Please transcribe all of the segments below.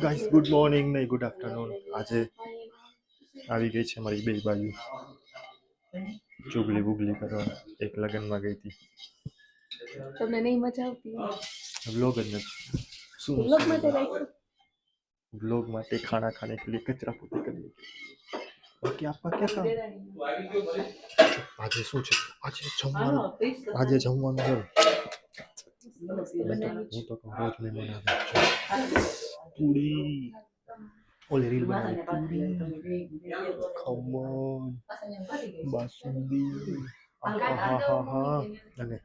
Guys good morning નહીં good afternoon. આજે આવી ગઈ છે મારી બે બાજુ ચુગલી બુગલી કરવા. એક લગ્નમાં ગઈ હતી. તમને નહીં મજા આવતી? વ્લોગ જ નથી. શું વ્લોગ માટે રાખ્યું? વ્લોગ માટે ખાના ખાને કે લીએ કચરા પોતે કરીએ. બાકી આપવા ક્યાં આજે શું છે? આજે જમવાનું છે. હું તો કહું રોજ મહેમાન આવે છે. પૂરી ઓલી રીલ બનાવી પૂરી ખમણ બાસુંદી અને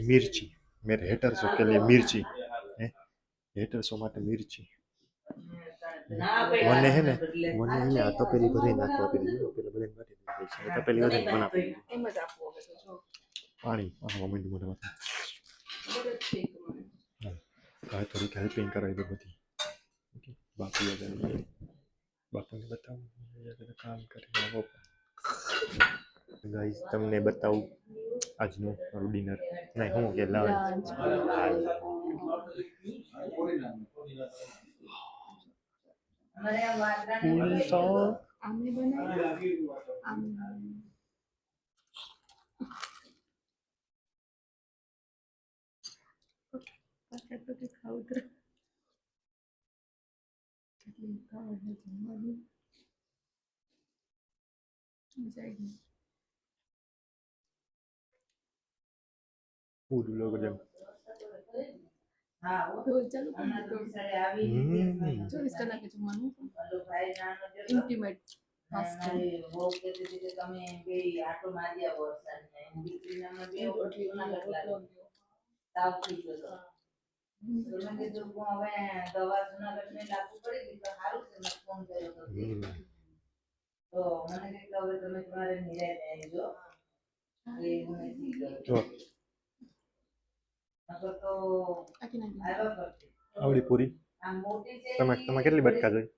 મિર્ચી. મેરે हेटर्सों के लिए मिर्ची है. हेटर्सों માટે મિર્ચી. મને હે ને આ તપેલી ભરી નાખવા પેલી પેલા ભરીને કાઢી દે છે. તપેલી વધારે બનાવી એમ જ આપવું હવે તો જો પાણી મમ્મી મોઢે માથે કાંઈ થોડીક હેલ્પિંગ કરાવી દે બધી. બાપુ બાપુને બતાવું કામ કરી આવો. ગાઈસ તમને બતાવું આજનું મારું ડિનર. નહીં હું કે લંચ. આમને બનાવી આમ પાછા તો ખાવું તો કેટલી ખાવા જમવાનું મજા આવી. ફૂડ લોગ જેમ રોજ ચાલુ કરી દો. 24 કલાકે જમવાનું ઇન્ટિમેટ આવડી પૂરી તમે કેટલી બટકા જોઈ?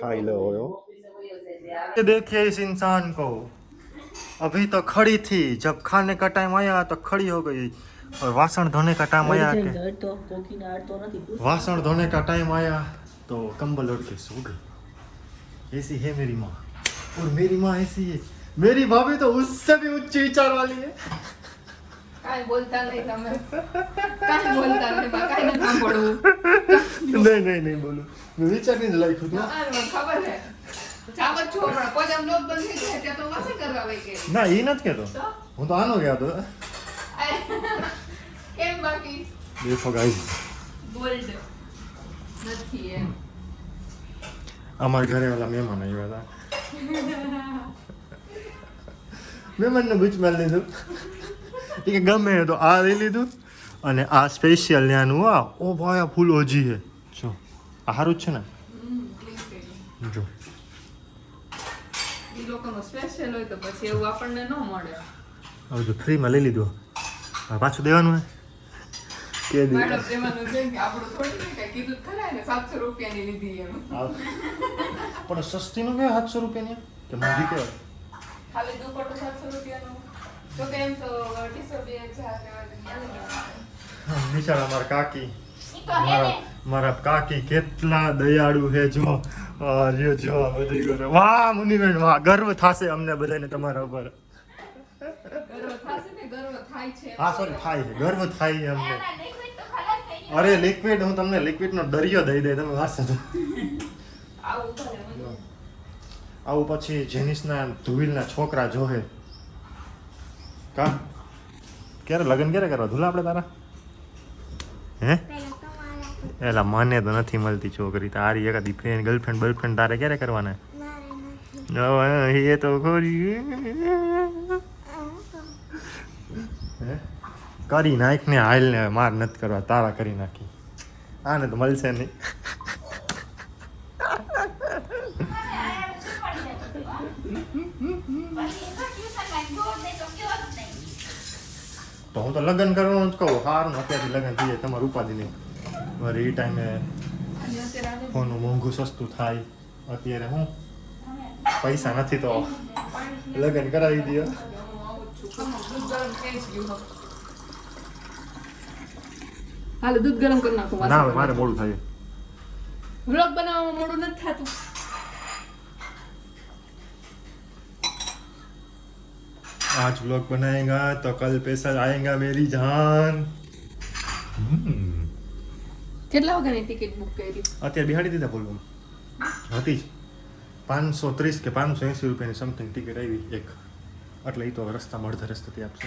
खाई लो देखिए इस इंसान को अभी तो खड़ी थी जब खाने का टाइम आया तो खड़ी हो गई और वासण धोने का टाइम आया के वासण धोने का टाइम आया तो कंबल ओढ़ के सो गई. ऐसी है मेरी माँ. और मेरी माँ ऐसी है. मेरी भाभी तो उससे भी उच्च विचार वाली है. કાઈ બોલતા નહીં તમે. કાઈ બોલતા નહીં બા કાઈ ન સાંભળવું. નહીં બોલું. મેં વિચારીને લખ્યું હતું. આ મને ખબર છે. ચાવત છો પણ પોજામ લોક બંધ થઈ જાય ત્યાં તો વાસે કરવા વઈ કે. ના ઈ નથી કહેતો. હું તો આનો ગયા તો. કેમ બાકી? દેખો ગાઈસ. બોલ્ડ નથી એમ. અમારા ઘરે ઓલા મહેમાન આવ્યા હતા. મહેમાનને બૂચ મારી લીધું. એ ગમે તો આ લઈ લીધું અને આ સ્પેશિયલ ત્યાંનું ઓ ભાઈ આ ફૂલ ઓજી છે. જો આ સારું જ છે ને? જો ઈ લોકોનો સ્પેશિયલ હોય તો પછી એવું આપણને ન મળે. હવે જો ફ્રીમાં લઈ લીધું. હવે પાછું દેવાનું હે કે દે મેડમ દેવાનું છે કે આપણું થોડી ને કઈ કીધું ખરા ને 700 રૂપિયાની લીધી એમ. પણ સસ્તી નું કે 700 રૂપિયાની કે મોંઘી કહેવાય? ખાલી દુપટ્ટો 700 રૂપિયાનો તો કેમ તો 250 બિચારા મારા કાકી મારા કાકી કેટલા દયાળુ હે. જો જો બધી કરે. વાહ મુનિબેન વાહ. ગર્વ થાશે અમને બધાને તમારા ઉપર. હા સોરી થાય છે. ગર્વ થાય છે અમને. અરે લિક્વિડ હું તમને લિક્વિડ નો દરિયો દઈ દે તમે વાસ. આવું પછી જેનિસના ધુવિલના છોકરા જોહે કા ક્યારે લગ્ન ક્યારે કરવા ધુલા આપણે તારા? હે એલા મને તો નથી મળતી છોકરી. તારી એકાદી ફ્રેન્ડ ગર્લફ્રેન્ડ બોયફ્રેન્ડ તારે ક્યારે કરવાના? એ તો ખોરી કરી નાખ ને હાલ ને માર નથી કરવા. તારા કરી નાખી. આને તો મળશે નહીં. તો હું તો લગ્ન કરવાનું જ કહું સારું અત્યારથી લગ્ન થઈ જાય તમારું ઉપાધિ નહીં વળી એ ટાઈમે અને અત્યારે આને ફોનનું મોંઘું સસ્તું થાય અત્યારે હું પૈસા નથી તો લગ્ન કરાવી દો હું આવું જ છું. દૂધ ગરમ થઈ જ ગયું હવે. હાલો દૂધ ગરમ કરી નાખો ના હવે મારે મોડું થાય વ્લોગ બનાવવામાં મોડું નથી થતું. आज व्लॉग बनाएगा तो कल पैसा आएगा मेरी जान કેટલા વાગ્યાની ટિકિટ બુક કરી? અત્યારે બિહાડી દીધા બોલવું હતી જ 530 કે 580 રૂપિયાની સમથિંગ ટિકિટ આવી એક એટલે એ તો હવે રસ્તામાં અડધા રસ્તેથી આપશે